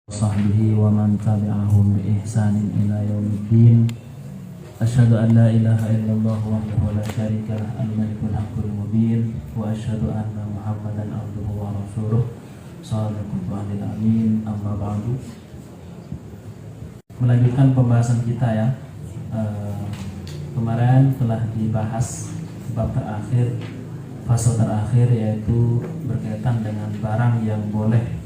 sahbihi wa man tabi'ahum bi ihsanin ila yaumiddin. Asyhadu an la ilaha illallah wahdahu la syarikalah al-malikul haqqul mubin wa asyhadu anna Muhammadan abduhu wa rasuluh shadiqul wa'dil amin. Amma ba'du. Melanjutkan pembahasan kita ya. Kemarin telah dibahas bab terakhir, fase terakhir, yaitu berkaitan dengan barang yang boleh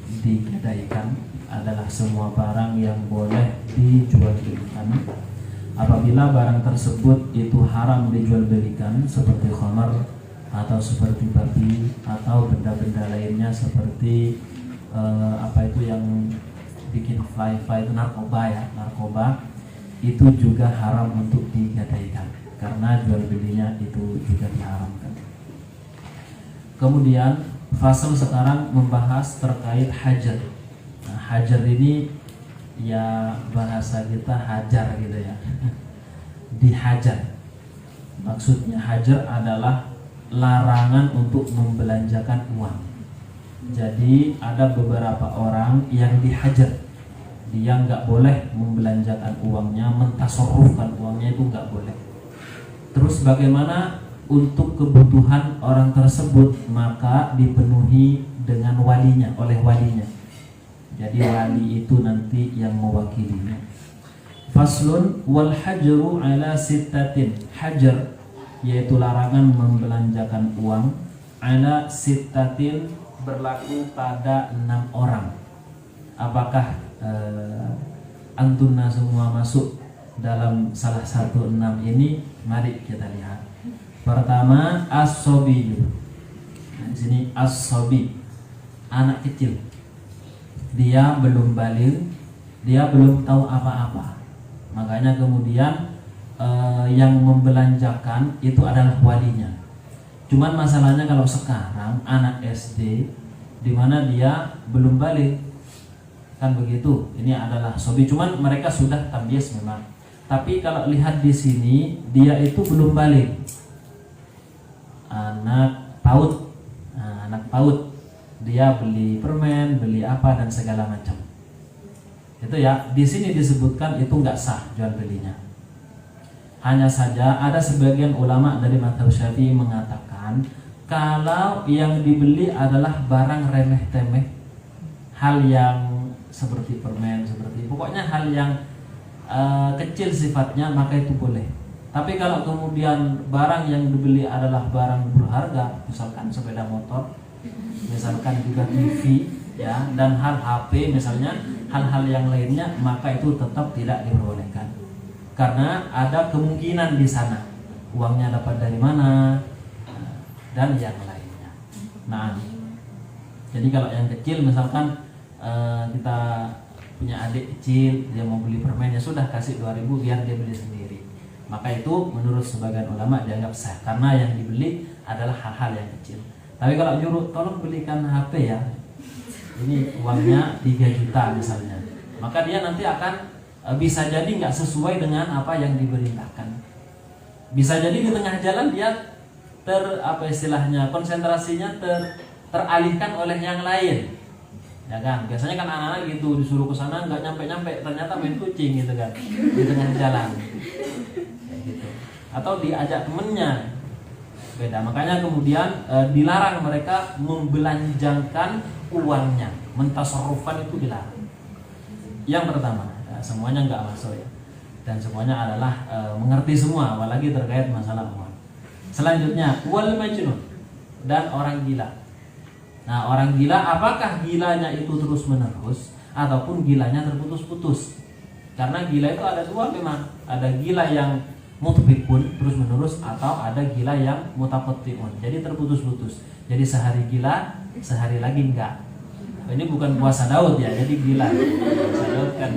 digadaikan adalah semua barang yang boleh dijual belikan apabila barang tersebut itu haram dijual belikan, seperti khamar atau seperti babi atau benda-benda lainnya seperti apa itu yang bikin fly itu narkoba ya, narkoba itu juga haram untuk digadaikan karena jual belinya itu juga diharamkan. Kemudian fasal sekarang membahas terkait hajar. Nah, hajar ini ya bahasa kita hajar gitu ya. Dihajar. Maksudnya hajar adalah larangan untuk membelanjakan uang. Jadi ada beberapa orang yang dihajar. Dia nggak boleh membelanjakan uangnya, mentasarrufkan uangnya itu nggak boleh. Terus bagaimana untuk kebutuhan orang tersebut? Maka dipenuhi dengan walinya, oleh walinya. Jadi wali itu nanti yang mewakilinya. Faslun wal hajru ala sittatin. Hajar yaitu larangan membelanjakan uang, ala sittatin berlaku pada 6 orang. Apakah antuna semua masuk dalam salah satu 6 ini? Mari kita lihat. Pertama, as-sobi. Nah, di sini as-sobi, anak kecil. Dia belum balik, dia belum tahu apa-apa. Makanya kemudian yang membelanjakan itu adalah walinya. Cuman masalahnya kalau sekarang anak SD, di mana dia belum balik, kan begitu. Ini adalah sobi. Cuman mereka sudah tamyiz memang. Tapi kalau lihat di sini, dia itu belum balik. Anak PAUD, nah, anak PAUD, dia beli permen, beli apa dan segala macam. Itu ya, di sini disebutkan itu nggak sah jual belinya. Hanya saja ada sebagian ulama dari mazhab Syafi'i mengatakan kalau yang dibeli adalah barang remeh temeh, hal yang seperti permen, seperti pokoknya hal yang kecil sifatnya, maka itu boleh. Tapi kalau kemudian barang yang dibeli adalah barang berharga, misalkan sepeda motor, misalkan juga TV, ya, dan hal HP misalnya, hal-hal yang lainnya, maka itu tetap tidak diperbolehkan. Karena ada kemungkinan di sana uangnya dapat dari mana dan yang lainnya. Nah, jadi kalau yang kecil misalkan kita punya adik kecil, dia mau beli permen, ya sudah kasih 2.000 biar dia beli sendiri. Maka itu menurut sebagian ulama dianggap sah karena yang dibeli adalah hal-hal yang kecil. Tapi kalau nyuruh tolong belikan HP ya, ini uangnya 3 juta misalnya, maka dia nanti akan bisa jadi nggak sesuai dengan apa yang diperintahkan. Bisa jadi di tengah jalan dia konsentrasinya teralihkan oleh yang lain. Ya kan, biasanya kan anak-anak gitu disuruh ke sana nggak nyampe-nyampe, ternyata main kucing gitu kan di tengah jalan. Kayak gitu. Atau diajak temennya, beda. Makanya kemudian dilarang mereka membelanjakan uangnya, mentasarrufkan itu dilarang. Yang pertama, semuanya nggak masuk ya, dan semuanya adalah mengerti semua, apalagi terkait masalah uang. Selanjutnya, wal majnun, dan orang gila. Nah, orang gila, apakah gilanya itu terus menerus ataupun gilanya terputus-putus? Karena gila itu ada dua memang, ada gila yang mutbikun terus menerus, atau ada gila yang mutaqatti'un, jadi terputus-putus. Jadi sehari gila, sehari lagi enggak. Ini bukan puasa Daud ya, jadi gila. Puasa Daud kan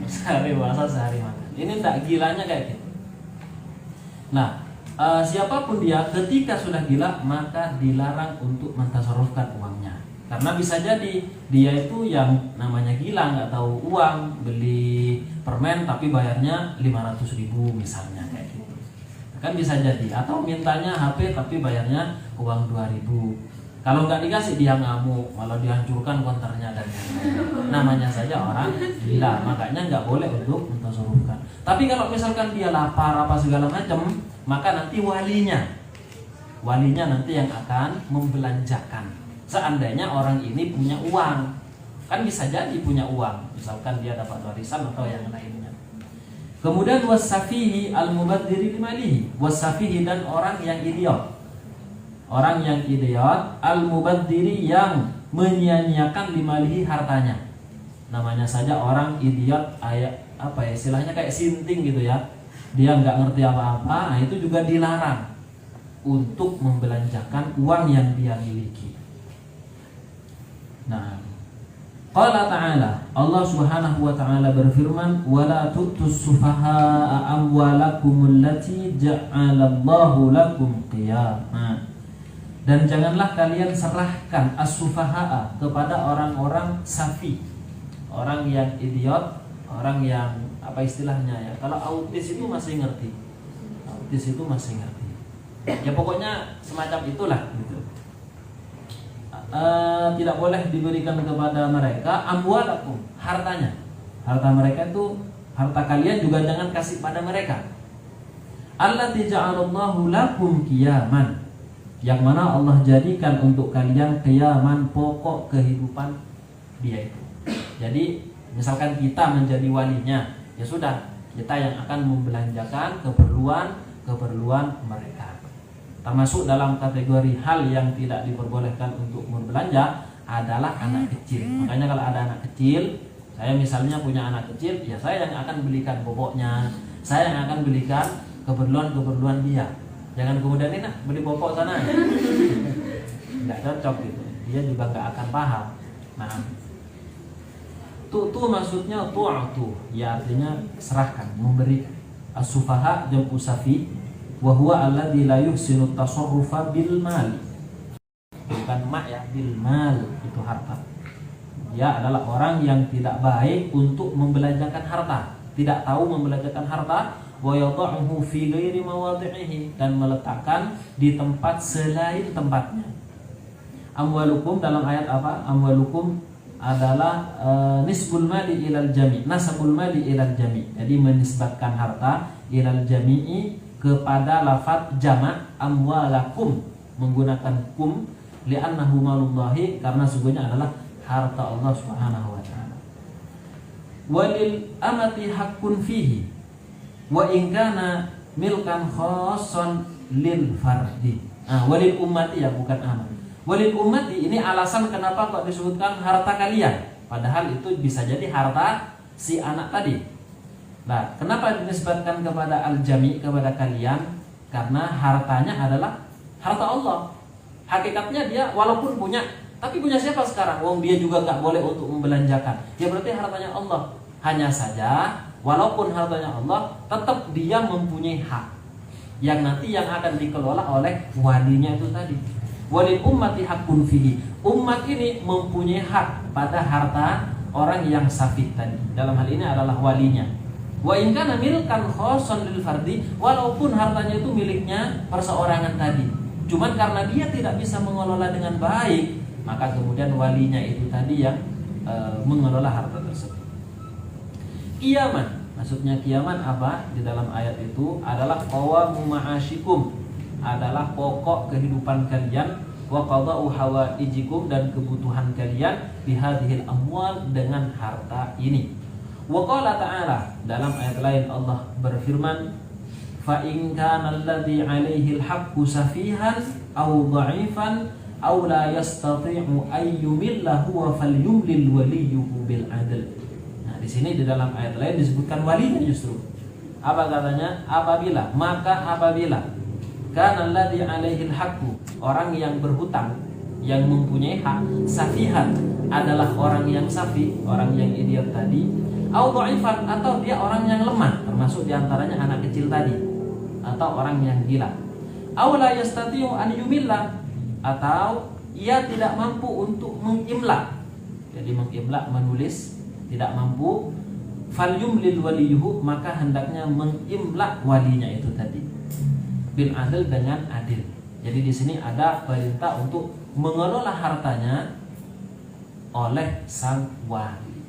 sehari puasa, sehari makan. Ini enggak, gilanya kayak gitu. Nah, siapapun dia ketika sudah gila maka dilarang untuk mentasarrufkan uangnya. Karena bisa jadi dia itu yang namanya gila, nggak tahu uang, beli permen tapi bayarnya 500.000 misalnya kayak gitu. Kan bisa jadi. Atau mintanya HP tapi bayarnya uang 2.000. Kalau nggak dikasih dia ngamuk, malah dihancurkan konternya dan lain-lain. namanya saja orang gila, makanya nggak boleh untuk mentasarrufkan. Tapi kalau misalkan dia lapar apa segala macam, maka nanti walinya nanti yang akan membelanjakan. Seandainya orang ini punya uang, kan bisa jadi punya uang, misalkan dia dapat warisan atau yang lainnya. Kemudian wasafihi al-mubaddiri limalihi, wasafihi dan orang yang idiot. Orang yang idiot, al-mubaddiri yang menyia-nyiakan limalihi hartanya. Namanya saja orang idiot, apa ya istilahnya kayak sinting gitu ya. Dia nggak ngerti apa-apa, nah itu juga dilarang untuk membelanjakan uang yang dia miliki. Nah, Qala ta'ala, Allah subhanahu wa ta'ala berfirman, wala tu'tus sufaha'a amwalakum allati ja'alallahu lakum qiyama. Dan janganlah kalian serahkan as-sufaha'a kepada orang-orang safi, orang yang idiot, orang yang apa istilahnya ya. Kalau autis itu masih ngerti. Autis itu masih ngerti. Ya pokoknya semacam itulah gitu. Tidak boleh diberikan kepada mereka amwalakum, hartanya. Harta mereka itu, harta kalian juga jangan kasih pada mereka. Allati ja'alallahu lakum qiyaman, yang mana Allah jadikan untuk kalian qiyaman, pokok kehidupan dia itu. Jadi misalkan kita menjadi walinya, ya sudah, kita yang akan membelanjakan keperluan mereka. Termasuk dalam kategori hal yang tidak diperbolehkan untuk berbelanja adalah anak kecil. Makanya kalau ada anak kecil, saya misalnya punya anak kecil, ya saya yang akan belikan popoknya, saya yang akan belikan keperluan dia. Jangan kemudian ini beli popok sana, nggak cocok gitu. Dia juga nggak akan paham. Nah, tu maksudnya tu'atu, ya artinya serahkan, memberi. As-sufaha jam'u safi, wa huwa alladzi la yuhsinu tasarrufa bil mal. Bukan mak ya, bil mal itu harta. Dia adalah orang yang tidak baik untuk membelanjakan harta, tidak tahu membelanjakan harta, wa yad'uhu fi ghairi mawadhi'ihi, dan meletakkan di tempat selain tempatnya. Amwalukum dalam ayat apa? Amwalukum adalah nisbul mali ilal jami', nasabul mali ilal jami'. Jadi menisbatkan harta ilal jami'i kepada lafaz jamak amwalakum, menggunakan kum, li'annahu malullahi, karena sungguhnya adalah harta Allah Subhanahu wa taala. Walil amati haqqun fihi wa in kana milkan khassan lil fardi. Walil ummati, ya bukan amat. Walil ummati ini alasan kenapa kok disebutkan harta kalian, padahal itu bisa jadi harta si anak tadi. Nah, kenapa dinisbatkan kepada al-jami', kepada kalian? Karena hartanya adalah harta Allah. Hakikatnya dia walaupun punya, tapi punya siapa sekarang? Wong dia juga nggak boleh untuk membelanjakan. Ya berarti hartanya Allah. Hanya saja, walaupun hartanya Allah, tetap dia mempunyai hak yang nanti yang akan dikelola oleh walinya itu tadi. Walil ummati haqqun fihi. Umat ini mempunyai hak pada harta orang yang safih tadi. Dalam hal ini adalah walinya. Wa in kana milkan khassan lil fardi, walaupun hartanya itu miliknya perseorangan tadi, cuman karena dia tidak bisa mengelola dengan baik, maka kemudian walinya itu tadi yang mengelola harta tersebut. Qiyaman, maksudnya qiyaman apa? Di dalam ayat itu adalah qawamu ma'asyikum, adalah pokok kehidupan kalian, wa qada'u hawaijikum, dan kebutuhan kalian bihadhil amwal, dengan harta ini. Wa qala ta'ala, dalam ayat lain Allah berfirman, fa in kana alladhi 'alaihi al-haqqu safihan aw dha'ifan aw la yastati'u ay yumilla huwa falyumlil waliyuhu bil 'adl. Nah, di sini di dalam ayat lain disebutkan walinya justru. Apa katanya? Apabila kana alladhi 'alaihi al-haqqu, orang yang berhutang, yang mempunyai hak, safihan adalah orang yang safi, orang yang idiot tadi, au dhaifan, atau dia orang yang lemah, termasuk diantaranya anak kecil tadi, atau orang yang gila. Au la yastati'u an yumilla, atau ia tidak mampu untuk mengimla. Jadi mengimla, menulis, tidak mampu. Fal yumlil waliyuhu, maka hendaknya mengimla walinya itu tadi. Bil adil, dengan adil. Jadi di sini ada perintah untuk mengelola hartanya oleh sang wali.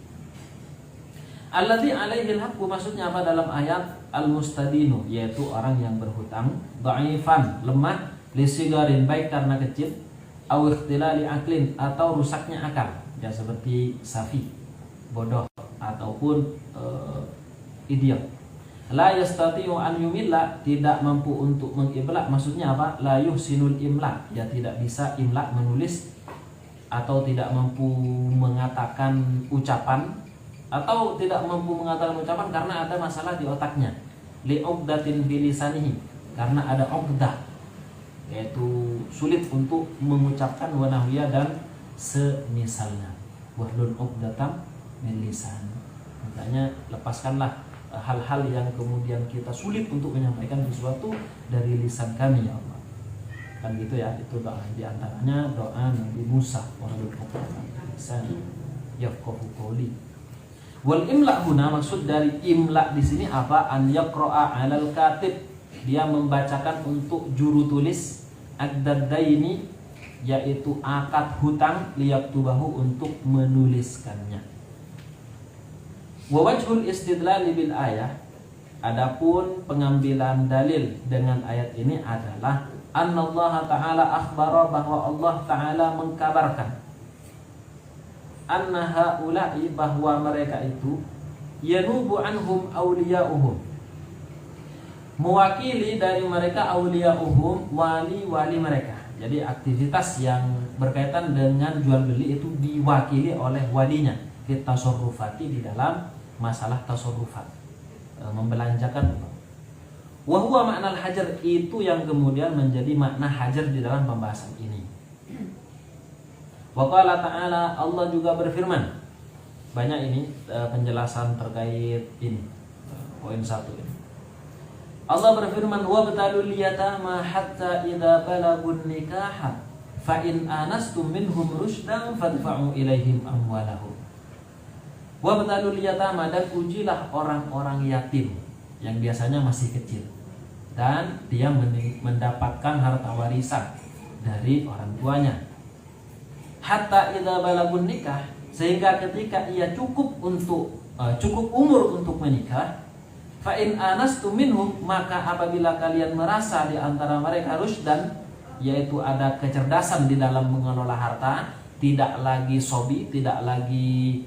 Alladzi alaihil haqqu, maksudnya apa dalam ayat al-mustadinu, yaitu orang yang berhutang, dhaifan, lemah, lisigarin, baik karena kecil, au ikhtilali aklin, atau rusaknya akal, ya seperti safi, bodoh, ataupun idiot. La yastati'u an yumilla, tidak mampu untuk mengimla, maksudnya apa? La yuhsinul imla, ya tidak bisa imla, menulis, atau tidak mampu mengatakan ucapan, atau tidak mampu mengatakan ucapan karena ada masalah di otaknya. Li uqdatin fi lisanihi, karena ada uqdah, yaitu sulit untuk mengucapkan wa nahwiya dan semisalnya. Wahlul uqdatam min lisan. Makanya lepaskanlah hal-hal yang kemudian kita sulit untuk menyampaikan sesuatu dari lisan kami, ya Allah. Kan gitu ya, itu doa di antaranya doa Nabi Musa, wahlul uqdatam min lisan yafqahu qawli. Wal imla huna, maksud dari imla di sini apa? An yaqra'a 'alal katib, dia membacakan untuk juru tulis, ad-daini, yaitu akad hutang, liyaktubahu, untuk menuliskannya. Wa wajhul istidlal bil ayah, adapun pengambilan dalil dengan ayat ini adalah annallaha ta'ala akhbara, bahwa Allah ta'ala mengkabarkan, anna haula'i, bahwa mereka itu yanubu anhum awliya'uhum, mewakili dari mereka awliya'uhum, wali-wali mereka. Jadi aktivitas yang berkaitan dengan jual beli itu diwakili oleh walinya, fit tasarrufati, di dalam masalah tasarrufat, membelanjakan. Wa huwa ma'nal hajar, itu yang kemudian menjadi makna hajar di dalam pembahasan ini. Wa qala ta'ala, Allah juga berfirman. Banyak ini penjelasan terkait ini, poin 1 ini. Allah berfirman, wa batalul yatama hatta idza balagun nikaha fa in anastum minhum rusydan fadfa'u ilaihim amwalahum. Wa batalul yatama, dan ujilah orang-orang yatim yang biasanya masih kecil dan dia mendapatkan harta warisan dari orang tuanya. Hatta idza balagun nikah, sehingga ketika ia cukup umur untuk menikah, fa in anastum minhum, maka apabila kalian merasa di antara mereka rusydan, yaitu ada kecerdasan di dalam mengelola harta, tidak lagi sobi, tidak lagi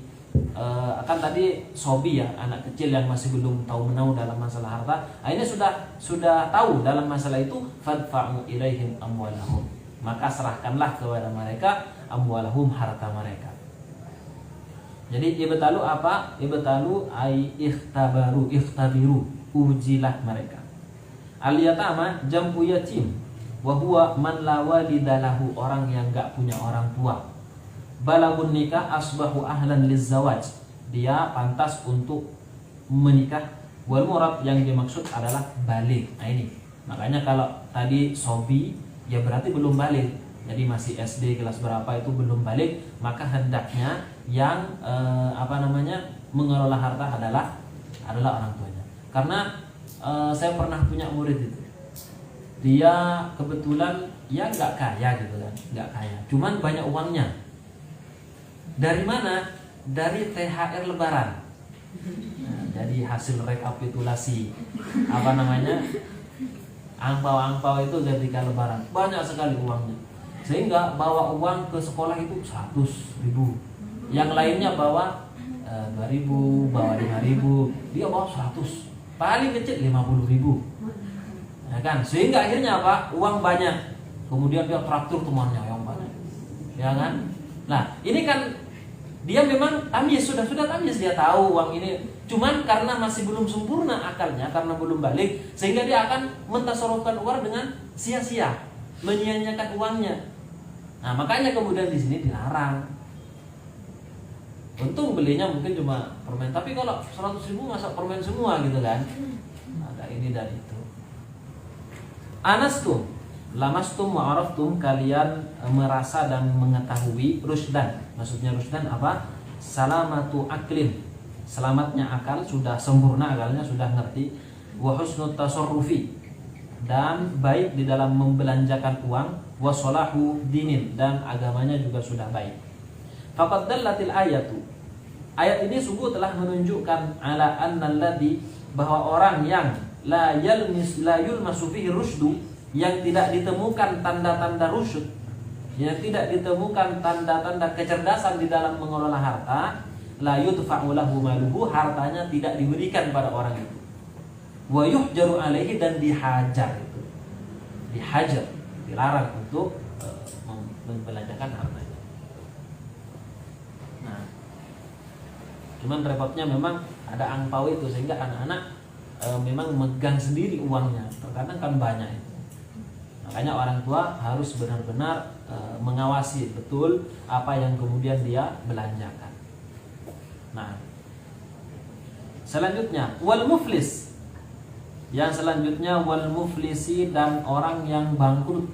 akan tadi sobi ya, anak kecil yang masih belum tahu menau dalam masalah harta, akhirnya sudah tahu dalam masalah itu, fadfa'u ilaihim amwalahum, maka serahkanlah kepada mereka amwalahum, harta mereka. Jadi ibtalu apa? Ibtalu ay ikhtabiru, ujilah mereka. Al-yatama jam'u yatim, wa huwa man la walidalahu, orang yang enggak punya orang tua. Balagun nikah asbahu ahlan lizzawaj, dia pantas untuk menikah. Wal murad, yang dimaksud adalah baligh. Nah ini, makanya kalau tadi sobi, ya berarti belum baligh. Jadi masih SD kelas berapa itu belum baligh, maka hendaknya yang mengelola harta adalah orang tuanya. Karena saya pernah punya murid itu, dia kebetulan ya nggak kaya gitu kan, nggak kaya, cuman banyak uangnya. Dari mana? Dari THR Lebaran. Nah, jadi hasil rekapitulasi angpau itu ketika Lebaran banyak sekali uangnya, sehingga bawa uang ke sekolah itu 100.000, yang lainnya bawa 2.000, bawa 5.000, dia bawa 100, paling kecil 50.000, ya kan? Sehingga akhirnya apa? Uang banyak, kemudian dia traktir temannya yang banyak, ya kan? Nah ini kan dia memang tamyiz, sudah tamyiz, dia tahu uang ini, cuman karena masih belum sempurna akalnya, karena belum balik, sehingga dia akan mentasarrufkan uang dengan sia-sia, menyia-nyiakan uangnya. Nah makanya kemudian di sini dilarang. Untung belinya mungkin cuma permen, tapi kalau 100.000 masa permen semua gitu kan? Ada ini dan itu. Anastum, lamastum wa'araftum, kalian merasa dan mengetahui rusdan. Maksudnya rusdan apa? Salamatu aklin, selamatnya akal, sudah sempurna akalnya, sudah ngerti. Wa husnut tasarrufi, dan baik di dalam membelanjakan uang. Wa salahu dinin, dan agamanya juga sudah baik. Faqad dallatil ayatu, ayat ini sungguh telah menunjukkan ala annalladzi, bahwa orang yang la yulmasu fihi rusydu, yang tidak ditemukan tanda-tanda rusyd, yang tidak ditemukan tanda-tanda kecerdasan di dalam mengelola harta, la yudfa'u lahu maluhu, hartanya tidak diberikan pada orang itu. Wa yuhjaru alaihi, dan dihajar itu. Dihajar, dilarang untuk membelanjakan hartanya. Nah, cuman repotnya memang ada angpau itu, sehingga anak-anak memang megang sendiri uangnya. Terkadang kan banyak itu. Makanya orang tua harus benar-benar mengawasi betul apa yang kemudian dia belanjakan. Nah, selanjutnya wal muflis. Yang selanjutnya wal muflisi, dan orang yang bangkrut.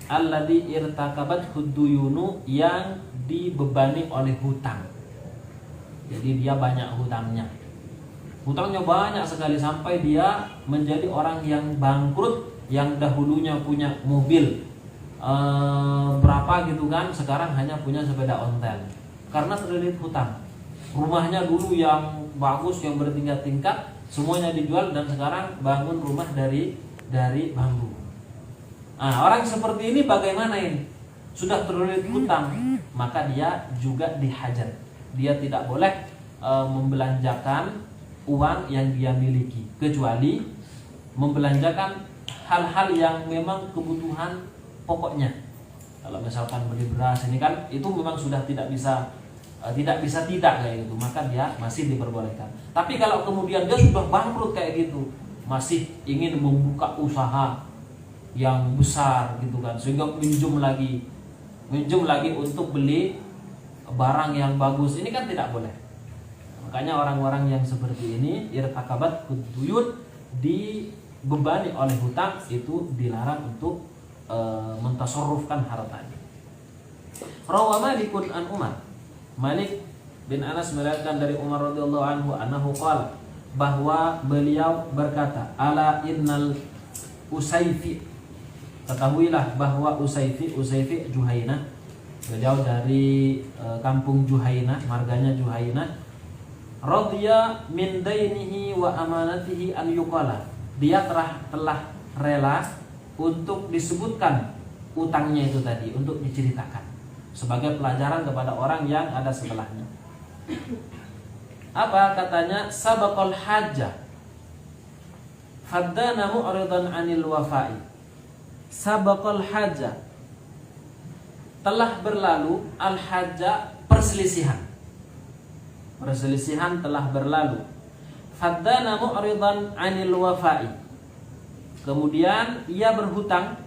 Alladzi irtakabat hudduyunu, yang dibebani oleh hutang. Jadi dia banyak hutangnya. Hutangnya banyak sekali sampai dia menjadi orang yang bangkrut, yang dahulunya punya mobil berapa gitu kan, sekarang hanya punya sepeda ontel karena terlilit hutang. Rumahnya dulu yang bagus, yang bertingkat-tingkat, semuanya dijual, dan sekarang bangun rumah dari bambu. Nah, orang seperti ini bagaimana ini? Sudah terlilit hutang, maka dia juga dihajar. Dia tidak boleh membelanjakan uang yang dia miliki, kecuali membelanjakan hal-hal yang memang kebutuhan pokoknya. Kalau misalkan beli beras ini kan, itu memang sudah tidak bisa tidak kayak gitu, maka dia masih diperbolehkan. Tapi kalau kemudian dia sudah bangkrut kayak gitu, masih ingin membuka usaha yang besar gitu kan, sehingga minjem lagi untuk beli barang yang bagus, ini kan tidak boleh. Makanya orang-orang yang seperti ini irtakabat hudduyun, dibebani oleh hutang, itu dilarang untuk mentasarrufkan hartanya. Rawa Malikun an Umar. Malik bin Anas meriwayatkan dari Umar radhiyallahu anhu annahu qala, bahwa beliau berkata, ala innal Usayfi, ketahuilah bahwa Usayfi Juhainah, beliau dari kampung Juhainah, marganya Juhainah, radhiya min dainihi wa amanatihi an yuqala, dia telah rela untuk disebutkan utangnya itu tadi, untuk diceritakan sebagai pelajaran kepada orang yang ada sebelahnya. Apa katanya? Sabaqal hajjah faddana mu'ridan 'anil wafa'i. Sabaqal hajjah, telah berlalu, al hajjah perselisihan. Perselisihan telah berlalu. Faddana mu'ridan 'anil wafa'i. Kemudian ia berhutang,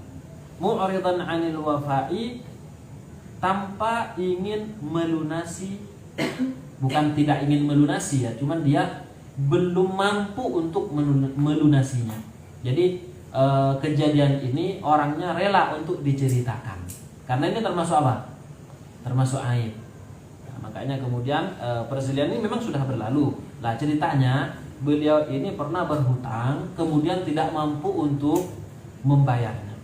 mu'ridan 'anil wafa'i, tanpa ingin melunasi, bukan tidak ingin melunasi ya, cuman dia belum mampu untuk melunasinya. Jadi kejadian ini orangnya rela untuk diceritakan, karena ini termasuk apa? Termasuk aib. Nah, makanya kemudian perselisihan ini memang sudah berlalu. Lah ceritanya beliau ini pernah berhutang, kemudian tidak mampu untuk membayarnya.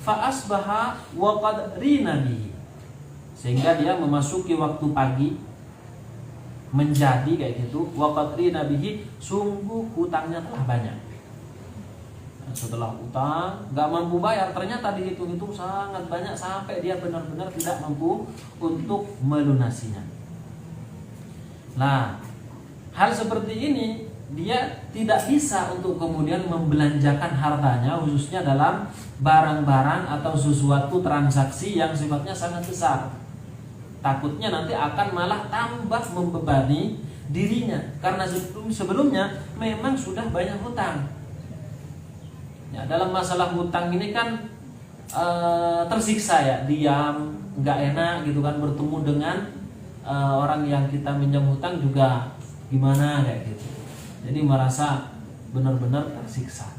Fa asbaha wa qad rina bihi, sehingga dia memasuki waktu pagi, menjadi kayak gitu, wa qad rina bihi, sungguh hutangnya telah banyak. Nah, setelah utang nggak mampu bayar, ternyata dihitung-hitung sangat banyak sampai dia benar-benar tidak mampu untuk melunasinya. Nah, hal seperti ini dia tidak bisa untuk kemudian membelanjakan hartanya, khususnya dalam barang-barang atau sesuatu transaksi yang sifatnya sangat besar. Takutnya nanti akan malah tambah membebani dirinya, karena sebelumnya memang sudah banyak hutang. Ya, dalam masalah hutang ini kan tersiksa ya, diam, nggak enak gitu kan, bertemu dengan orang yang kita minjam hutang juga gimana kayak gitu. Jadi merasa benar-benar tersiksa.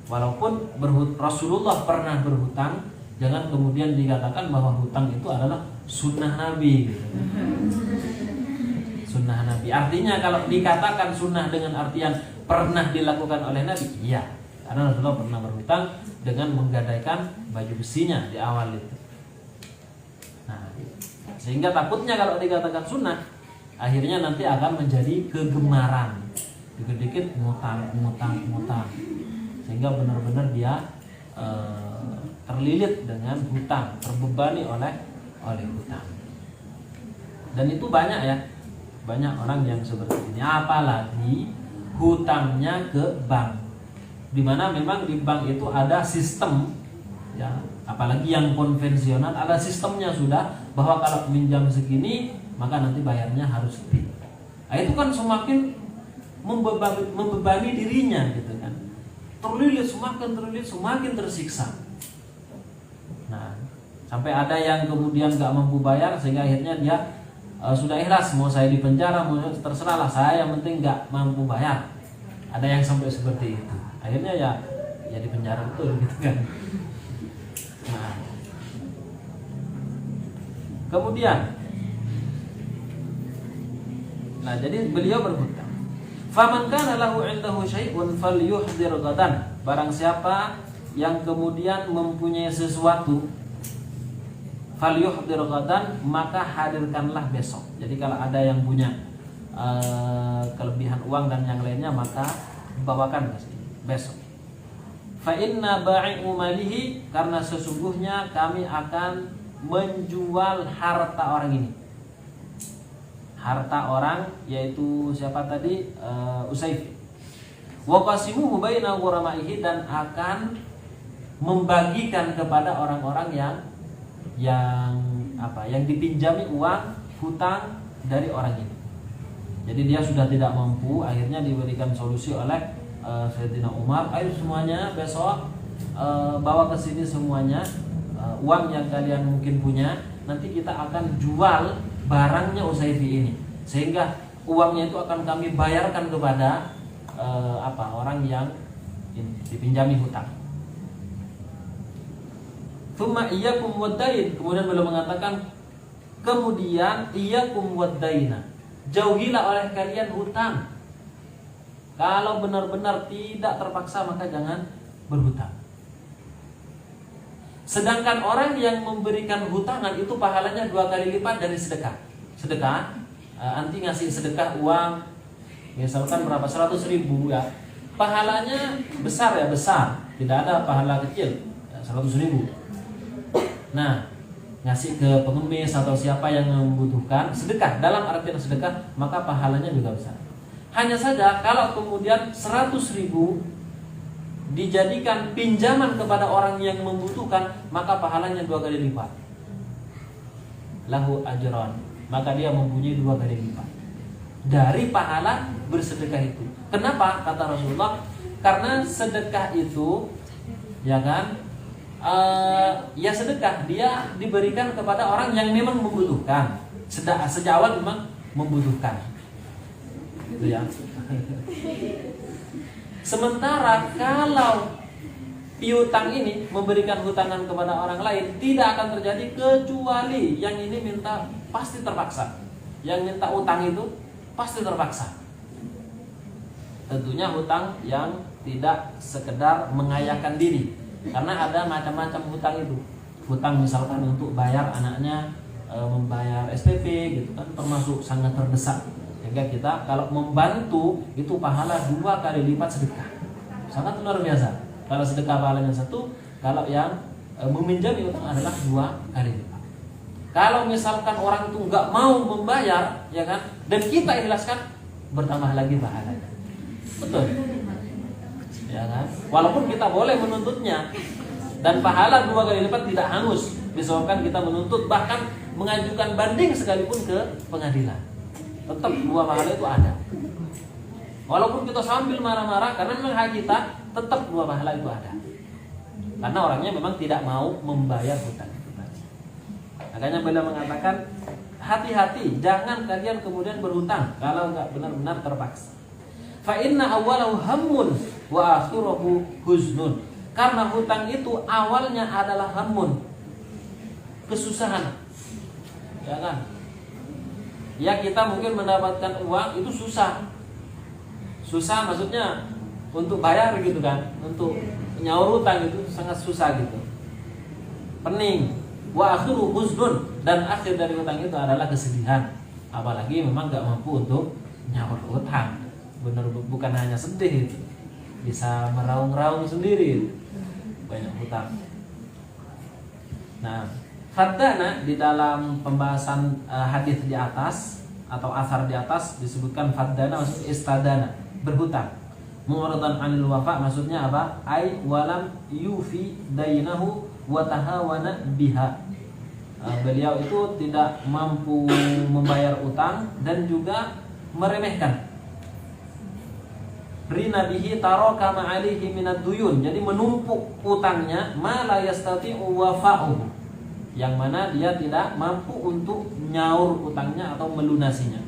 Walaupun Rasulullah pernah berhutang, jangan kemudian dikatakan bahwa hutang itu adalah sunnah Nabi gitu. Sunnah Nabi, artinya kalau dikatakan sunnah dengan artian pernah dilakukan oleh Nabi, iya, karena Rasulullah pernah berhutang dengan menggadaikan baju besinya di awal itu. Nah, sehingga takutnya kalau dikatakan sunnah, akhirnya nanti akan menjadi kegemaran, dikit-dikit ngutang, sehingga benar-benar dia terlilit dengan hutang, terbebani oleh hutang. Dan itu banyak ya, banyak orang yang seperti ini, apalagi hutangnya ke bank, dimana memang di bank itu ada sistem ya, apalagi yang konvensional ada sistemnya sudah, bahwa kalau minjam segini maka nanti bayarnya harus sekian. Nah, itu kan semakin membebani dirinya gitu kan, terlilit semakin tersiksa. Nah, sampai ada yang kemudian nggak mampu bayar sehingga akhirnya dia sudah ikhlas, mau saya di penjara, mau terserahlah saya, yang penting nggak mampu bayar. Ada yang sampai seperti itu, akhirnya ya di penjara betul gitu kan. Nah, kemudian, jadi beliau berhutang. Faman kana lahu 'indahu syai'un falyuhdzir ghadan. Barang siapa yang kemudian mempunyai sesuatu, falyuhdzir ghadan, maka hadirkanlah besok. Jadi kalau ada yang punya kelebihan uang dan yang lainnya, maka bawakan besok. Fa inna ba'i'u malihi, karena sesungguhnya kami akan menjual harta orang ini. Harta orang yaitu siapa tadi? Usayfi. Wa qasimuhu baina ghuramaihi, dan akan membagikan kepada orang-orang yang dipinjami uang hutang dari orang ini. Jadi dia sudah tidak mampu, akhirnya diberikan solusi oleh Sayyidina Umar, ayo semuanya besok bawa ke sini semuanya uang yang kalian mungkin punya, nanti kita akan jual barangnya Usayfi ini, sehingga uangnya itu akan kami bayarkan kepada orang yang dipinjami hutang. Tsumma iyyakum wad-dain, kemudian beliau mengatakan, kemudian iyyakum wad-daina, jauhilah oleh kalian hutang. Kalau benar-benar tidak terpaksa maka jangan berhutang. Sedangkan orang yang memberikan hutangan itu pahalanya 2 kali lipat dari sedekah. Sedekah, anti ngasih sedekah uang, misalkan berapa, 100.000 ya, pahalanya besar ya, besar. Tidak ada pahala kecil, 100.000. Nah, ngasih ke pengemis atau siapa yang membutuhkan, sedekah, dalam artian sedekah, maka pahalanya juga besar. Hanya saja kalau kemudian 100.000 dijadikan pinjaman kepada orang yang membutuhkan, maka pahalanya 2 kali lipat. Lahu ajran, maka dia mempunyai 2 kali lipat dari pahala bersedekah itu. Kenapa? Kata Rasulullah, karena sedekah itu ya kan, sedekah dia diberikan kepada orang yang memang membutuhkan. Sejak awal memang membutuhkan. Gitu ya. Sementara kalau piutang ini memberikan hutangan kepada orang lain, tidak akan terjadi kecuali yang ini minta pasti terpaksa. Yang minta utang itu pasti terpaksa. Tentunya hutang yang tidak sekedar mengayakan diri, karena ada macam-macam hutang itu. Hutang misalkan untuk bayar anaknya, membayar SPP gitu kan, termasuk sangat terdesak. Sehingga kita kalau membantu itu pahala 2 kali lipat sedekah. Sangat luar biasa. Kalau sedekah pahalanya 1, kalau yang meminjam utang adalah 2 kali lipat. Kalau misalkan orang itu nggak mau membayar, ya kan, dan kita ikhlaskan, bertambah lagi pahalanya. Betul. Ya kan? Walaupun kita boleh menuntutnya, dan pahala 2 kali lipat tidak hangus disebabkan kita menuntut, bahkan mengajukan banding sekalipun ke pengadilan. Tetap 2 pahala itu ada. Walaupun kita sambil marah-marah, karena memang hak kita, tetap 2 pahala itu ada. Karena orangnya memang tidak mau membayar hutang itu. Makanya beliau mengatakan, hati-hati, jangan kalian kemudian berhutang kalau nggak benar-benar terpaksa. Fa inna awwalahu hammun wa akhirahu huznun. Karena hutang itu awalnya adalah hammun, kesusahan. Ya kan? Ya, kita mungkin mendapatkan uang itu susah. Susah maksudnya untuk bayar gitu kan, untuk nyaur hutang itu sangat susah gitu. Pening. Wa akhiru huznun, dan akhir dari hutang itu adalah kesedihan. apalagi memang nggak mampu untuk nyaur utang. Bener, bukan hanya sedih itu, bisa meraung-raung sendiri banyak hutang. Nah, faddana di dalam pembahasan hadis di atas atau asar di atas disebutkan faddana maksudnya istadana, berhutang. Mu'radan 'anil wafa maksudnya apa? Ai walam yufi dainahu wa tahawana biha. Beliau itu tidak mampu membayar utang dan juga meremehkan. Rina bihi taraka ma'alihi minad duyun. Jadi menumpuk utangnya ma la yastati'u wafa'uhu. Yang mana dia tidak mampu untuk nyaur utangnya atau melunasinya.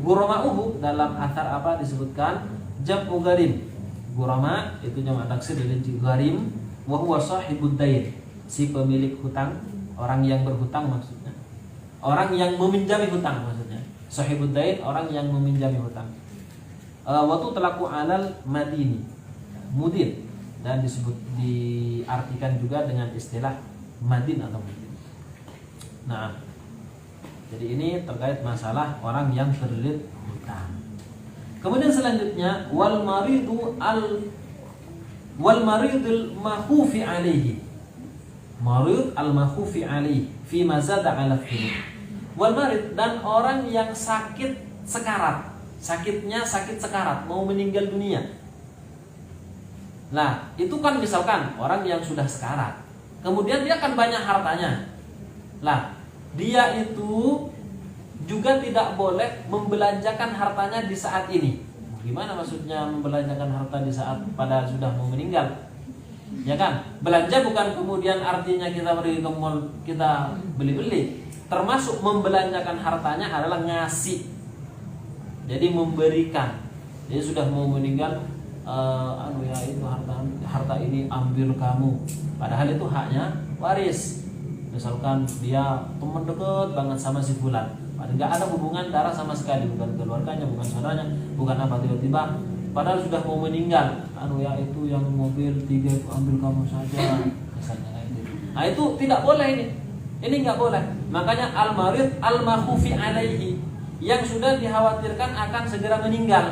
Gurama'uhu dalam athar apa disebutkan jam'u gharim. Gurama itu jamak taksir dari gharim wa huwa sahibud dain. Si pemilik hutang, orang yang berhutang maksudnya. Orang yang meminjami hutang maksudnya. Sahibud dain, orang yang meminjami hutang. Waktu telaku alal madini, mudin, dan disebut diartikan juga dengan istilah madin atau mudin. Nah, jadi ini terkait masalah orang yang terlilit hutang. Kemudian selanjutnya wal maridul makhufi alaihi. Marid al makhufi alaihi fi mazada ala thuluth. Wal marid, dan orang yang sakit sekarat. Sakitnya sakit sekarat, mau meninggal dunia. Nah, itu kan misalkan orang yang sudah sekarat, kemudian dia kan banyak hartanya. Lah, dia itu juga tidak boleh membelanjakan hartanya di saat ini. Gimana maksudnya membelanjakan harta di saat pada sudah mau meninggal? Ya kan? Belanja bukan kemudian artinya kita pergi ke mall, kita beli-beli. Termasuk membelanjakan hartanya adalah ngasih. Jadi memberikan. Jadi sudah mau meninggal, itu harta ini ambil kamu. Padahal itu haknya waris. Misalkan dia teman dekat banget sama si fulan, padahal nggak ada hubungan darah sama sekali, bukan keluarganya, bukan saudaranya, bukan apa, tiba-tiba padahal sudah mau meninggal, itu yang mobil 3 itu ambil kamu saja, misalnya kayak gitu. Nah itu tidak boleh ini nggak boleh. Makanya al-marid al-makhufi alaihi, yang sudah dikhawatirkan akan segera meninggal,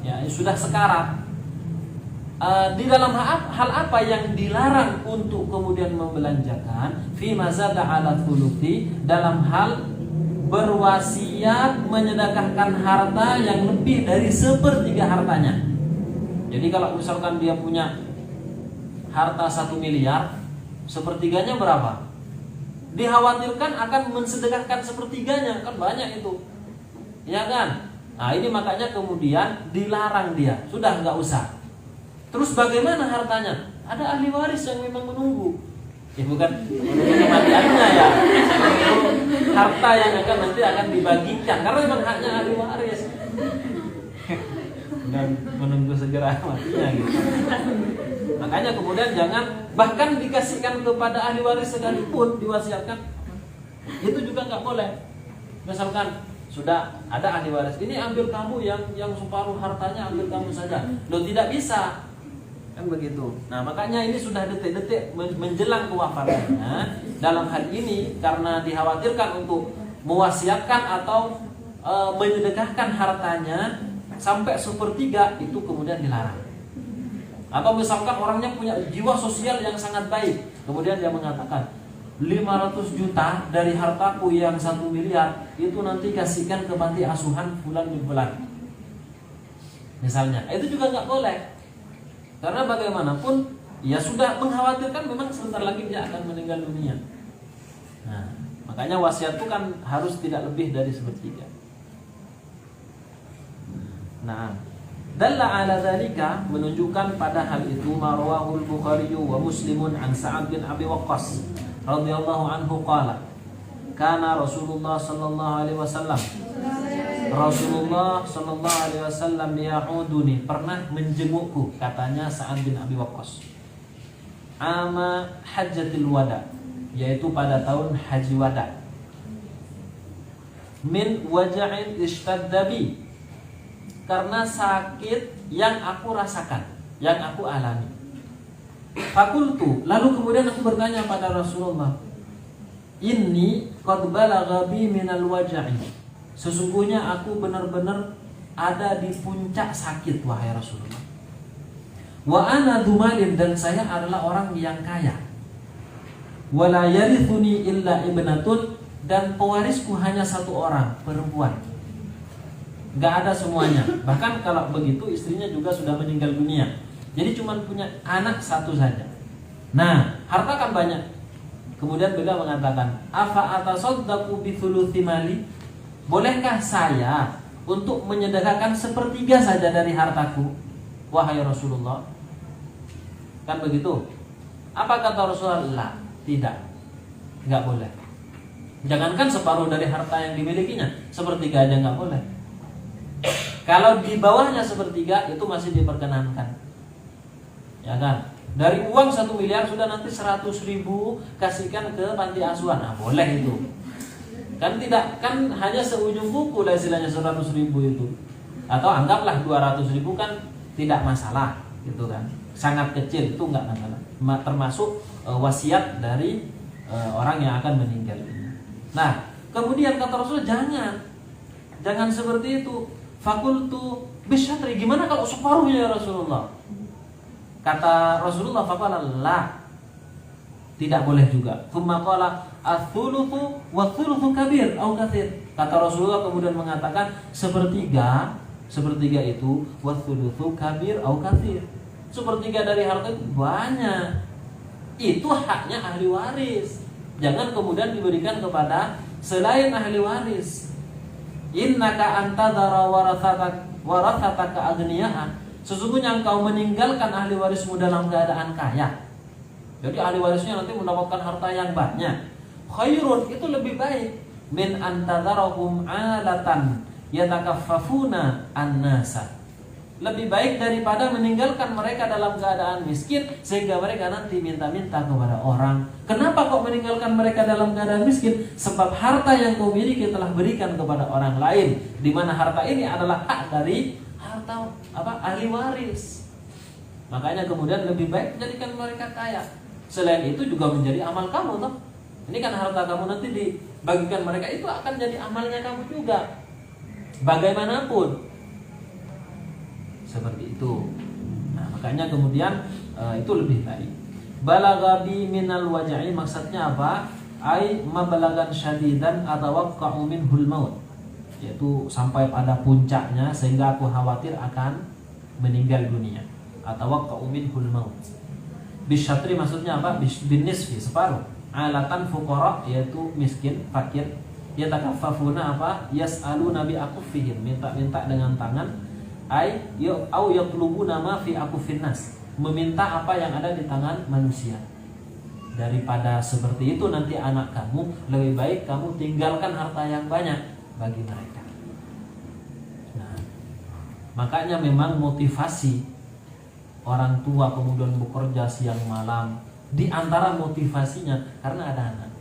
ya sudah sekarat. Di dalam hal apa yang dilarang untuk kemudian membelanjakan? Fi mazada ala thuluthi, dalam hal berwasiat menyedekahkan harta yang lebih dari 1/3 hartanya. Jadi kalau misalkan dia punya harta 1 miliar, 1/3-nya berapa? Dikhawatirkan akan mensedekahkan 1/3-nya, kan banyak itu, ya kan? Nah ini makanya kemudian dilarang dia, sudah nggak usah. Terus bagaimana hartanya? Ada ahli waris yang memang menunggu. Ya bukan menunggu kematiannya ya, menunggu harta yang nanti akan dibagikan, karena memang haknya ahli waris. Dan menunggu segera matinya gitu. Makanya kemudian jangan, bahkan dikasihkan kepada ahli waris sekalipun diwasiatkan, itu juga nggak boleh. Misalkan sudah ada ahli waris, ini ambil kamu yang separuh hartanya, ambil kamu saja. Loh, tidak bisa. Kan begitu. Nah, makanya ini sudah detik-detik menjelang kewafatannya. Dalam hal ini karena dikhawatirkan untuk mewasiatkan atau menyedekahkan hartanya sampai 1/3, itu kemudian dilarang. Atau misalkan orangnya punya jiwa sosial yang sangat baik, kemudian dia mengatakan 500 juta dari hartaku yang 1 miliar itu nanti kasihkan ke panti asuhan fulan bin fulan, misalnya. Itu juga nggak boleh. Karena bagaimanapun ya sudah mengkhawatirkan memang sebentar lagi dia akan meninggal dunia. Nah, makanya wasiat itu kan harus tidak lebih dari 1/3. Nah, dalla ala dzalika, menunjukkan pada hal itu marwahul Bukhari wa Muslimun an Sa'ad bin Abi Waqqas radhiyallahu anhu qala kana Rasulullah sallallahu alaihi wasallam ya'uduni, pernah menjengukku, katanya Sa'ad bin Abi Waqqas, ama hajjatil wada, yaitu pada tahun haji wada, min waja'in ishtadda bi, karena sakit yang aku rasakan, yang aku alami. Fakultu, lalu kemudian aku bertanya pada Rasulullah, inni qad balagha bi minal waj'i. Sesungguhnya aku benar-benar ada di puncak sakit wahai Rasulullah. Wa ana dumalin, dan saya adalah orang yang kaya. Wala yarithuni illa ibnatun, dan pewarisku hanya satu orang, perempuan. Gak ada semuanya. Bahkan kalau begitu istrinya juga sudah meninggal dunia. Jadi cuma punya anak satu saja. Nah, harta kan banyak. Kemudian beliau mengatakan, afa atasaddaqu bi thuluthi mali? Bolehkah saya untuk menyedekahkan sepertiga saja dari hartaku, wahai Rasulullah? Kan begitu. Apa kata Rasulullah? Tidak, nggak boleh. Jangankan separuh dari harta yang dimilikinya, sepertiga aja nggak boleh. Kalau di bawahnya sepertiga itu masih diperkenankan, ya kan? Dari uang 1 miliar sudah nanti 100.000 kasihkan ke panti asuhan, nah boleh itu. Kan tidak, kan hanya seujung kuku lah istilahnya 100.000 itu. Atau anggaplah 200.000 kan tidak masalah gitu kan. Sangat kecil, itu enggak masalah. Termasuk wasiat dari orang yang akan meninggal ini. Nah, kemudian kata Rasulullah, jangan seperti itu. Fakultu bisyatri, gimana kalau separuhnya ya Rasulullah? Kata Rasulullah, faqala la, tidak boleh juga. Tsumma qala ats-tsulutu wa tsulutu kabir au katsir. Kata Rasulullah kemudian mengatakan sepertiga itu wa tsulutu kabir au katsir. Sepertiga dari harta itu banyak. Itu haknya ahli waris. Jangan kemudian diberikan kepada selain ahli waris. Innaka antadara warathataka agniya'a. Sesungguhnya engkau meninggalkan ahli warismu dalam keadaan kaya. Jadi ahli warisnya nanti mendapatkan harta yang banyak. Khairun, itu lebih baik min antadharahum alatan yatakaffafuna an-nasa. Lebih baik daripada meninggalkan mereka dalam keadaan miskin sehingga mereka nanti minta-minta kepada orang. Kenapa kok meninggalkan mereka dalam keadaan miskin? Sebab harta yang kau miliki telah berikan kepada orang lain, di mana harta ini adalah hak dari harta ahli waris. Makanya kemudian lebih baik menjadikan mereka kaya. Selain itu juga menjadi amal kamu toh. Ini kan harta kamu nanti dibagikan mereka, itu akan jadi amalnya kamu juga. Bagaimanapun seperti itu. Nah, makanya kemudian itu lebih baik. Balagabi minal waj'i, maksudnya apa? Ai mabalagan syadidan atawaqqa'u minhul maut. Yaitu sampai pada puncaknya sehingga aku khawatir akan meninggal dunia. Atawaqqa'u minhul maut. Bisyatri maksudnya apa? Binisfi, separuh. Alatan fuqara, yaitu miskin, fakir. Yatakaffafuna apa? Yas'aluna bi akuffihim, minta-minta dengan tangan. Ai au yatlubuna ma fi akuffin nas, meminta apa yang ada di tangan manusia. Daripada seperti itu nanti anak kamu, lebih baik kamu tinggalkan harta yang banyak bagi mereka. Nah, makanya memang motivasi orang tua kemudian bekerja siang malam, di antara motivasinya karena ada anak.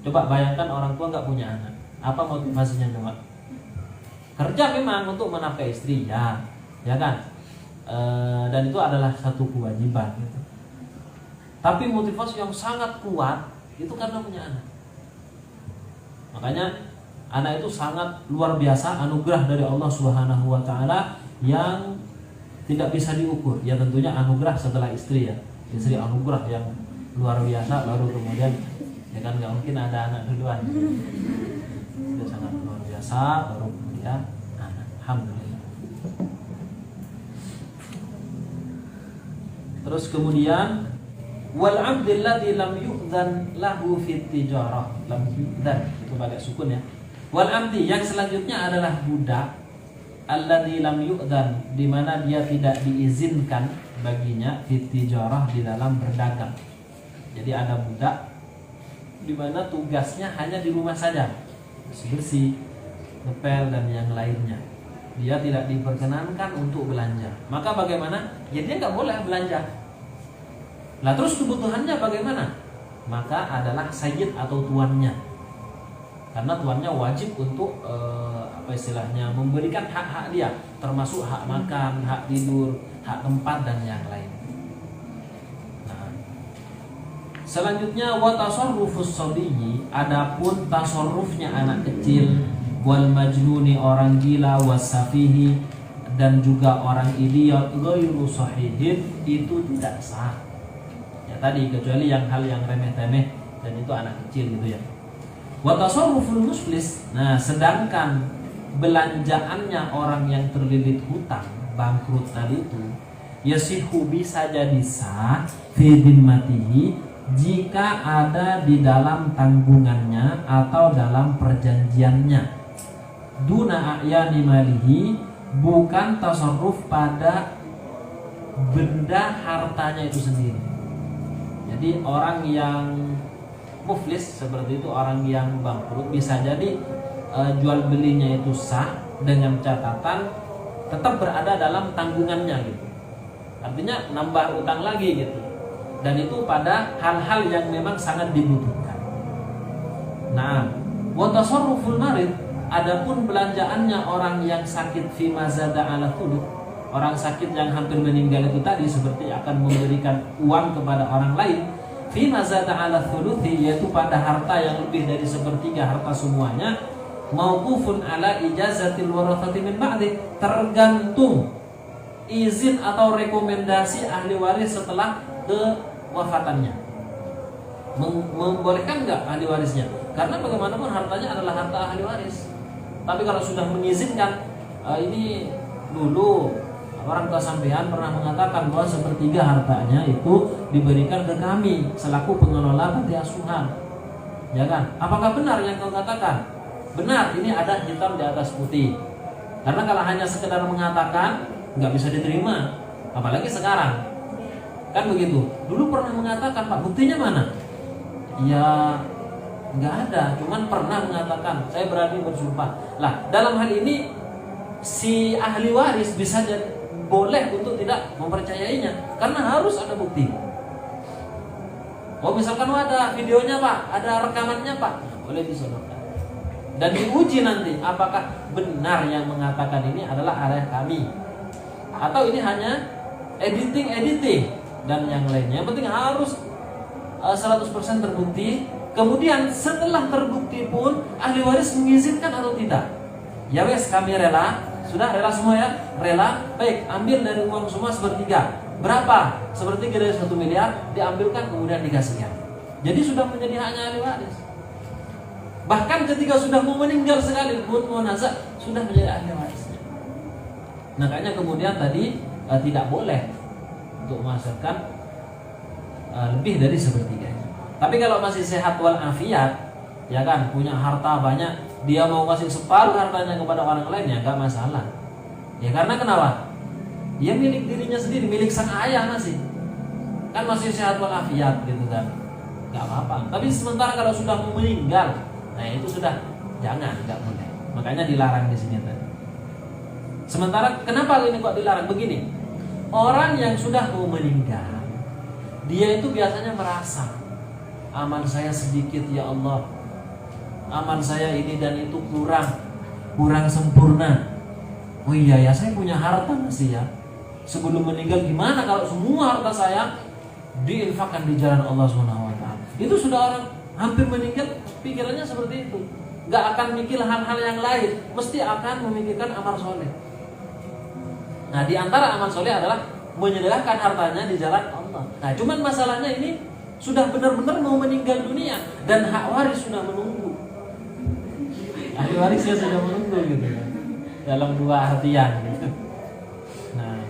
Coba bayangkan orang tua nggak punya anak, apa motivasinya coba? Kerja memang untuk menafkahi istri, ya kan? Dan itu adalah satu kewajiban. Gitu. Tapi motivasi yang sangat kuat itu karena punya anak. Makanya anak itu sangat luar biasa, anugerah dari Allah Subhanahu Wa Taala yang tidak bisa diukur. Ya tentunya anugerah setelah istri ya. Istri anugerah yang luar biasa, baru kemudian ya kan nggak mungkin ada anak duluan. Itu sangat luar biasa, baru kemudian anak. Alhamdulillah. Terus kemudian wal 'abdil ladzi lam yu'dzan lahu fit tijarah, lam yu'dzan itu pakai sukun ya. Wal 'abdi yang selanjutnya adalah budak alladzi lam yu'dzan, di mana dia tidak diizinkan baginya fit tijarah, di dalam berdagang. Jadi ada budak di mana tugasnya hanya di rumah saja, bersih-bersih, ngepel dan yang lainnya. Dia tidak diperkenankan untuk belanja. Maka bagaimana? Ya dia nggak boleh belanja. Lah terus kebutuhannya bagaimana? Maka adalah sayyid atau tuannya. Karena tuannya wajib untuk apa istilahnya, memberikan hak-hak dia, termasuk hak makan, hak tidur, hak tempat dan yang lain. Nah, Selanjutnya wa tasarrufus sabiyyi, adapun tasarrufnya anak kecil, wal majnuni orang gila, wasafihi dan juga orang idiot, ghairu sahihin, itu tidak sah. Ya tadi kecuali yang hal yang remeh-temeh dan itu anak kecil gitu ya. Wa tasarruful muflis, nah sedangkan belanjaannya orang yang terlilit hutang, bangkrut tadi itu, yasihu bisa jadi sah fi dimmatihi, jika ada di dalam tanggungannya atau dalam perjanjiannya. Duna a'yani malihi, bukan tasarruf pada benda hartanya itu sendiri. Jadi orang yang muflis seperti itu, orang yang bangkrut, bisa jadi jual belinya itu sah dengan catatan tetap berada dalam tanggungannya gitu. Artinya nambah utang lagi gitu. Dan itu pada hal-hal yang memang sangat dibutuhkan. Nah, wa tasarruful marid, adapun belanjaannya orang yang sakit fi mazada ala thuluth, orang sakit yang hampir meninggal itu tadi seperti akan memberikan uang kepada orang lain, fi mazada ala thuluthi, yaitu pada harta yang lebih dari sepertiga harta semuanya, mauqufun ala ijazatil warathati min ba'di, tergantung izin atau rekomendasi ahli waris setelah kewafatannya. Membolehkan nggak ahli warisnya? Karena bagaimanapun hartanya adalah harta ahli waris. Tapi kalau sudah mengizinkan, ini dulu orang tua sampean pernah mengatakan bahwa sepertiga hartanya itu diberikan ke kami selaku pengelola panti asuhan, ya kan? Apakah benar yang kau katakan? Benar, ini ada hitam di atas putih. Karena kalau hanya sekedar mengatakan nggak bisa diterima, apalagi sekarang, kan begitu. Dulu pernah mengatakan, Pak, buktinya mana? Ya nggak ada, cuman pernah mengatakan, saya berani bersumpah. Lah, dalam hal ini si ahli waris bisa jadi boleh untuk tidak mempercayainya, karena harus ada bukti. Oh, misalkan ada videonya, Pak, ada rekamannya, Pak, boleh disodorkan dan diuji nanti apakah benar yang mengatakan ini adalah ayah kami atau ini hanya editing dan yang lainnya. Yang penting harus 100% terbukti. Kemudian setelah terbukti pun ahli waris mengizinkan atau tidak. Ya wes, kami rela. Sudah rela semua ya? Rela. Baik, ambil dari uang semua sepertiga. Berapa? Sepertiga dari 1 miliar diambilkan kemudian dikasihkan. Jadi sudah menjadi haknya ahli waris. Bahkan ketika sudah mau meninggal sekalipun, mau nazak, sudah menjadi ahli warisnya. Makanya kemudian tadi tidak boleh untuk menghasilkan lebih dari sepertiganya. Tapi kalau masih sehat wal afiat, ya kan, punya harta banyak, dia mau kasih separuh hartanya kepada orang lain, ya nggak masalah. Ya karena kenapa? Dia milik dirinya sendiri, milik sang ayah masih. Kan masih sehat wal afiat gitu kan, nggak apa-apa. Tapi sementara kalau sudah mau meninggal, nah itu sudah jangan, nggak boleh. Makanya dilarang di sini tadi. Sementara kenapa ini kok dilarang? Begini, orang yang sudah mau meninggal, dia itu biasanya merasa aman saya sedikit ya Allah, aman saya ini dan itu kurang sempurna. Oh iya ya, saya punya harta masih ya. Sebelum meninggal gimana kalau semua harta saya diinfakkan di jalan Allah SWT? Itu sudah orang hampir meninggal, pikirannya seperti itu. Gak akan mikir hal-hal yang lain, mesti akan memikirkan amal soleh. Nah, di antara amal soleh adalah menyedekahkan hartanya di jalan Allah. Nah, cuman masalahnya ini sudah benar-benar mau meninggal dunia dan hak waris sudah menunggu. Ahli warisnya sudah menunggu gitu kan. Dalam dua artian gitu. Nah,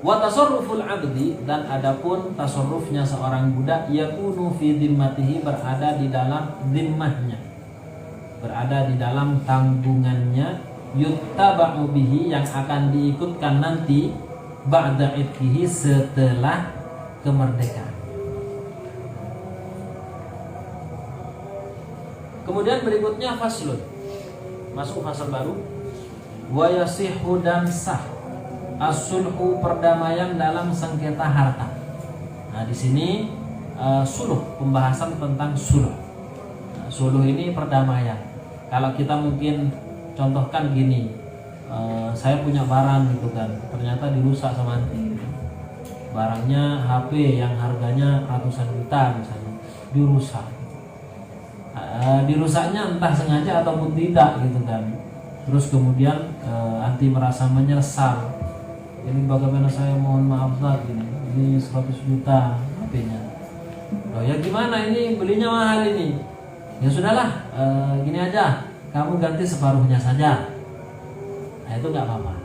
wa tasarruful abdi, dan adapun tasarrufnya seorang budak, yakunu fi dhimmatihi, berada di dalam dhimmahnya, berada di dalam tanggungannya, yuttaba'u bihi, yang akan diikutkan nanti ba'da idhihi, setelah kemerdekaan. Kemudian berikutnya faslun, masuk fasal baru. Wa yasihu, dan sah as-sulhu, perdamaian dalam sengketa harta. Nah, di sini suluh, pembahasan tentang suluh. Nah, suluh ini perdamaian. Kalau kita mungkin contohkan gini, saya punya barang gitu kan, ternyata dirusak sama anti. barangnya HP yang harganya ratusan juta misalnya dirusak. Dirusaknya entah sengaja ataupun tidak gitu kan. Terus kemudian anti merasa menyesal. Ini bagaimana saya mohon maaf Ustaz, ini 100 juta HP-nya. Oh ya gimana ini belinya mahal ini. Ya sudahlah, gini aja, kamu ganti separuhnya saja. Nah itu nggak apa-apa.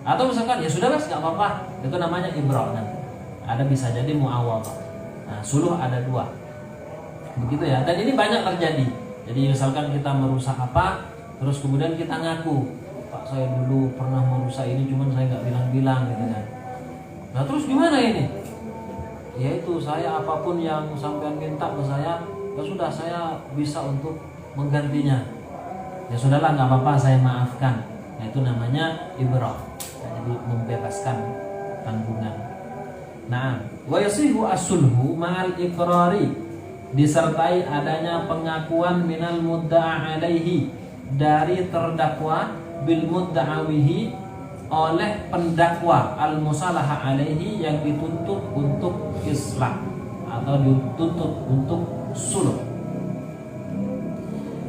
Atau misalkan ya sudah mas nggak apa-apa, itu namanya ibrah nanti. Ada bisa jadi muawwadhah. Nah suluh ada dua, begitu ya. Dan ini banyak terjadi. Jadi misalkan kita merusak apa, terus kemudian kita ngaku, Pak saya dulu pernah merusak ini, cuman saya nggak bilang-bilang gitu kan. Nah terus gimana ini? Ya itu saya apapun yang sampean minta ke saya, ya sudah saya bisa untuk menggantinya. Ya sudahlah nggak apa-apa, saya maafkan. Nah itu namanya ibrah. Jadi membebaskan tanggungan. Nah, wa yasihu as-sulhu ma'al iqrari, disertai adanya pengakuan minal mudda'a alaihi, dari terdakwa, bil mudda'awihi, oleh pendakwa, al musalaha alaihi, yang dituntut untuk islah atau dituntut untuk suluh.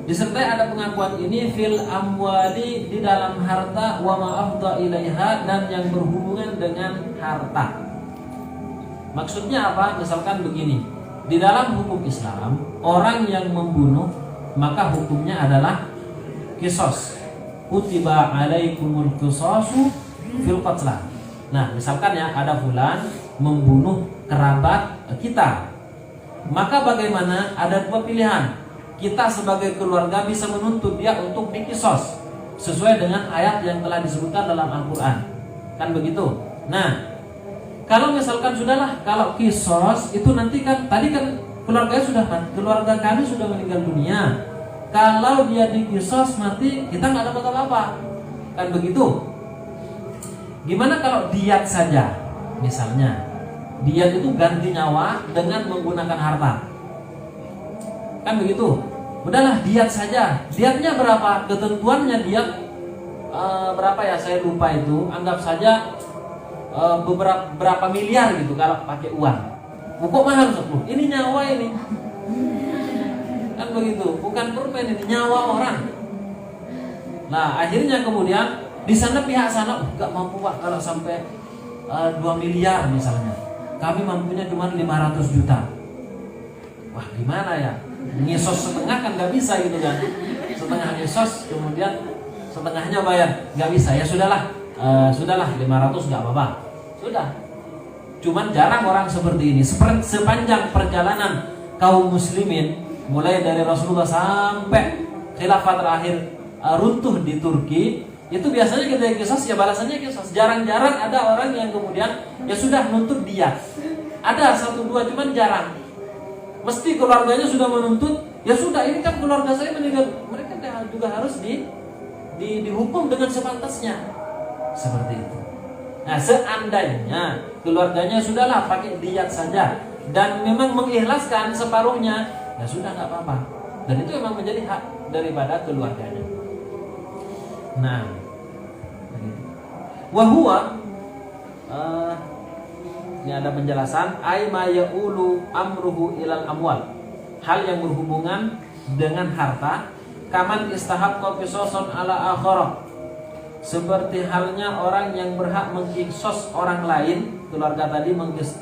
Disertai ada pengakuan ini fil amwali, di dalam harta, wa ma'afda ilaiha, dan yang berhubungan dengan harta. Maksudnya apa? Misalkan begini, di dalam hukum Islam, orang yang membunuh maka hukumnya adalah qisas. Kutiba alaikumul qisasu fil qatla. Nah, misalkan ya ada fulan membunuh kerabat kita. Maka bagaimana? Ada dua pilihan. Kita sebagai keluarga bisa menuntut dia untuk dikisos sesuai dengan ayat yang telah disebutkan dalam Al-Quran. Kan begitu. Nah, kalau misalkan sudahlah, kalau kisos itu nanti kan tadi kan keluarga kami sudah meninggal dunia. Kalau dia dikisos mati, kita nggak dapat apa-apa. Kan begitu. Gimana kalau diat saja? Misalnya, diat itu ganti nyawa dengan menggunakan harta. Kan begitu. Udahlah diat saja. Diatnya berapa? Ketentuannya diat berapa ya? Saya lupa itu. Anggap saja berapa miliar gitu kalau pakai uang. Kok mahal 10? Ini nyawa ini. Kan begitu. Bukan permen, ini nyawa orang. Nah akhirnya kemudian di sana pihak sana nggak mampu Pak kalau sampai 2 miliar misalnya. Kami mampunya cuma 500 juta. Wah gimana ya? Ngisos setengah kan nggak bisa gitu kan, setengah ngisos kemudian setengahnya bayar, nggak bisa. Ya sudahlah, 500 nggak apa-apa, sudah. Cuman jarang orang seperti ini. Sepanjang perjalanan kaum muslimin, mulai dari Rasulullah sampai khilafah terakhir runtuh di Turki, itu biasanya kita kisos ya balasannya kisos. Jarang-jarang ada orang yang kemudian ya sudah nuntut dia. Ada 1-2 cuman jarang. Mesti keluarganya sudah menuntut, ya sudah ini kan keluarga saya meninggal, mereka juga harus dihukum dengan sepantasnya. Seperti itu. Nah, seandainya keluarganya sudahlah pakai diat saja dan memang mengikhlaskan separuhnya, ya sudah nggak apa-apa. Dan itu memang menjadi hak daripada keluarganya. Nah, wahwa ini ada penjelasan ay ma ya'ulu amruhu ilal amwal, hal yang berhubungan dengan harta, kaman istahaqqa qisasan ala akhara, seperti halnya orang yang berhak mengkisos orang lain, keluarga tadi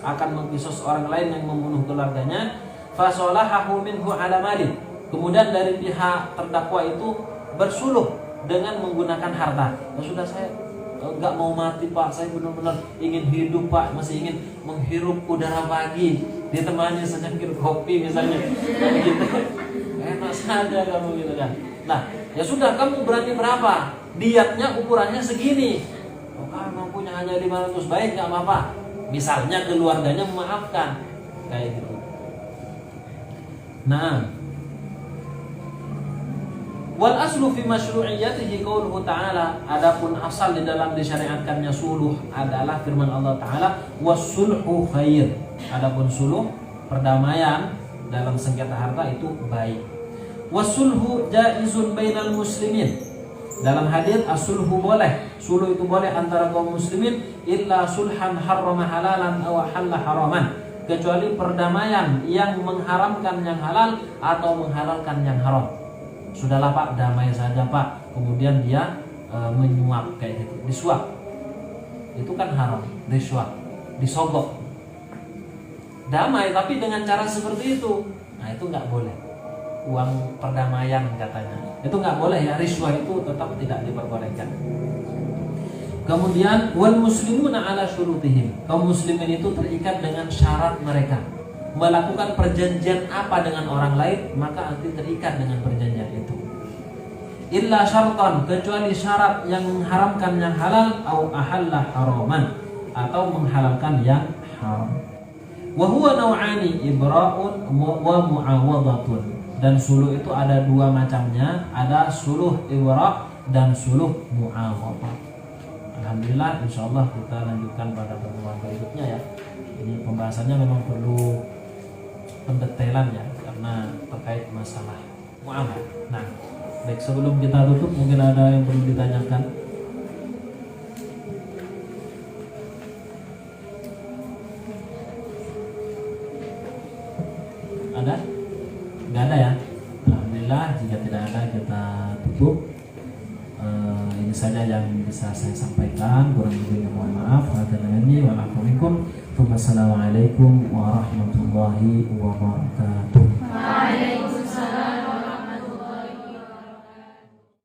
akan mengkisos orang lain yang membunuh keluarganya, fasalahahu minhu ala mali, kemudian dari pihak terdakwa itu bersuluh dengan menggunakan harta. Ya sudah saya enggak mau mati Pak, saya benar-benar ingin hidup Pak, masih ingin menghirup udara pagi, ditemani secangkir kopi misalnya, gitu. Enak saja kamu gitu kan. Nah, ya sudah kamu berani berapa? Diatnya ukurannya segini. Oh, kamu punya hanya 500, baik nggak apa-apa. Misalnya keluarganya memaafkan, kayak gitu. Nah, wal aslu fi masyru'iyyatihi qauluhu ta'ala, adapun asal di dalam disyariatkannya suluh adalah firman Allah Ta'ala, was-sulhu khair. Adapun suluh, perdamaian dalam sengketa harta itu baik. Was-sulhu jaizun bainal muslimin, Dalam hadis as-sulhu boleh, sulhu itu boleh antara kaum muslimin illa sulhan harrama halalan aw halal haraman, kecuali perdamaian yang mengharamkan yang halal atau menghalalkan yang haram. Sudahlah Pak, damai saja Pak. Kemudian dia menyuap kayak gitu, disuap. Itu kan haram, disuap, disogok. Damai tapi dengan cara seperti itu, nah itu nggak boleh. Uang perdamaian katanya, itu nggak boleh ya. Riswah itu tetap tidak diperbolehkan. Kemudian wal muslimuna ala syurutihim, kaum muslimin itu terikat dengan syarat mereka. Melakukan perjanjian apa dengan orang lain, maka nanti terikat dengan perjanjian itu. Illa syartan, kecuali syarat yang mengharamkan yang halal, au ahalla haraman, atau menghalalkan yang haram. Wa huwa naw'ani, ibra'un wa mu'awadatun. Dan suluh itu ada dua macamnya, ada suluh ibra' dan suluh mu'awadah. Alhamdulillah, insyaallah kita lanjutkan pada pertemuan berikutnya ya. Ini pembahasannya memang perlu pendetailan ya, karena terkait masalah muamalah. Nah, baik, sebelum kita tutup mungkin ada yang perlu ditanyakan. Ada? Nggak ada ya? Alhamdulillah, jika tidak ada kita tutup. Ini saja yang bisa saya sampaikan, kurang lebihnya mohon maaf. Wassalamualaikum warahmatullahi wabarakatuh.